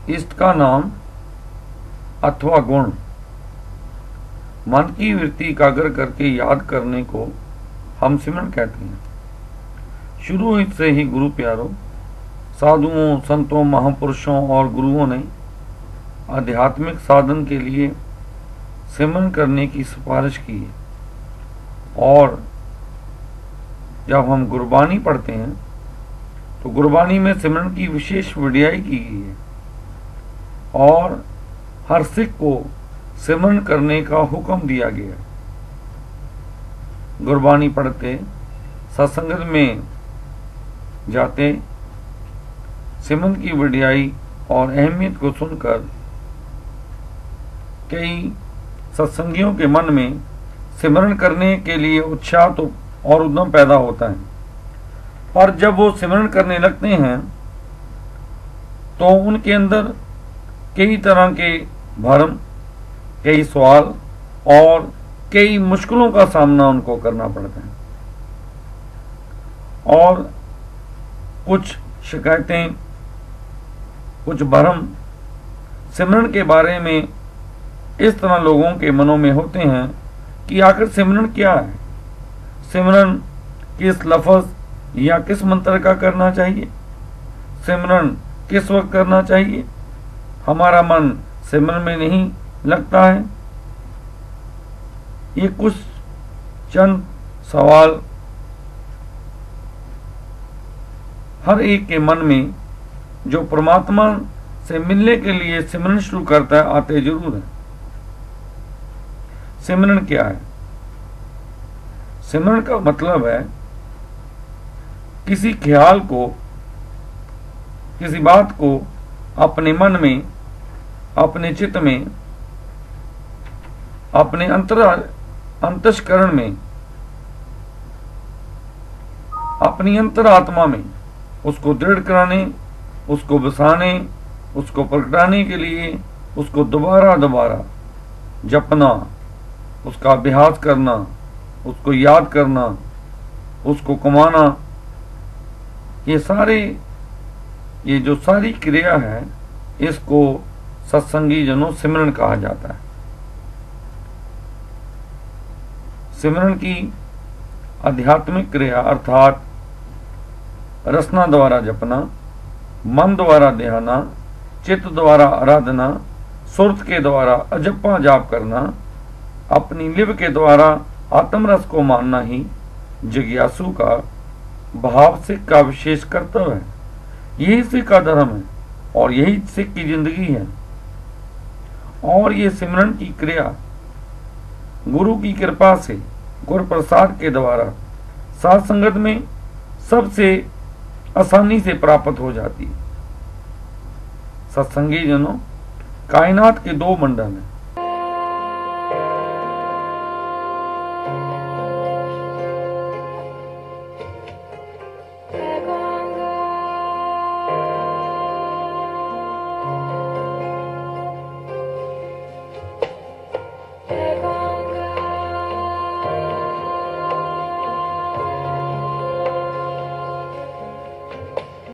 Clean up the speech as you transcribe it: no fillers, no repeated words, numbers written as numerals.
इष्ट का नाम अथवा गुण मन की वृत्ति एकाग्र करके याद करने को हम सिमरन कहते हैं। शुरू से ही गुरु प्यारों, साधुओं, संतों, महापुरुषों और गुरुओं ने आध्यात्मिक साधन के लिए सिमरन करने की सिफारिश की है। और जब हम गुरबानी पढ़ते हैं तो गुरबानी में सिमरन की विशेष वडियाई की गई है और हर सिख को सिमरन करने का हुक्म दिया गया। गुरबानी पढ़ते, सत्संग में जाते, सिमरन की वडियाई और अहमियत को सुनकर कई सत्संगियों के मन में सिमरन करने के लिए उत्साह तो और उद्यम पैदा होता है। पर जब वो सिमरन करने लगते हैं तो उनके अंदर कई तरह के भ्रम, कई सवाल और कई मुश्किलों का सामना उनको करना पड़ता है और कुछ शिकायतें, कुछ भ्रम सिमरन के बारे में इस तरह लोगों के मनों में होते हैं कि आखिर सिमरन क्या है, सिमरन किस लफ्ज या किस मंत्र का करना चाहिए, सिमरन किस वक्त करना चाहिए, हमारा मन सिमरन में नहीं लगता है। ये कुछ चंद सवाल हर एक के मन में जो परमात्मा से मिलने के लिए सिमरन शुरू करता है आते जरूर है। सिमरन क्या है? सिमरन का मतलब है किसी ख्याल को, किसी बात को अपने मन में, अपने चित्त में, अपने अंतःकरण में, अपनी अंतरात्मा में उसको दृढ़ कराने, उसको बसाने, उसको प्रगटाने के लिए उसको दोबारा दोबारा जपना, उसका अभ्यास करना, उसको याद करना, उसको कमाना, ये जो सारी क्रिया है इसको सत्संगी जनों सिमरन कहा जाता है। सिमरन की आध्यात्मिक क्रिया अर्थात रसना द्वारा जपना, मन द्वारा ध्याना, चित्त द्वारा आराधना, सुरत के द्वारा अजप्पा जाप करना, अपनी लिव के द्वारा आत्मरस को मानना ही जिज्ञासु का भाव सिख का विशेष कर्तव्य है। यही सिख का धर्म है और यही सिख की जिंदगी है। और ये सिमरन की क्रिया गुरु की कृपा से, गुरु प्रसाद के द्वारा साथ संगत में सबसे आसानी से प्राप्त हो जाती है। सत्संगी जनों, कायनात के दो मंडल हैं,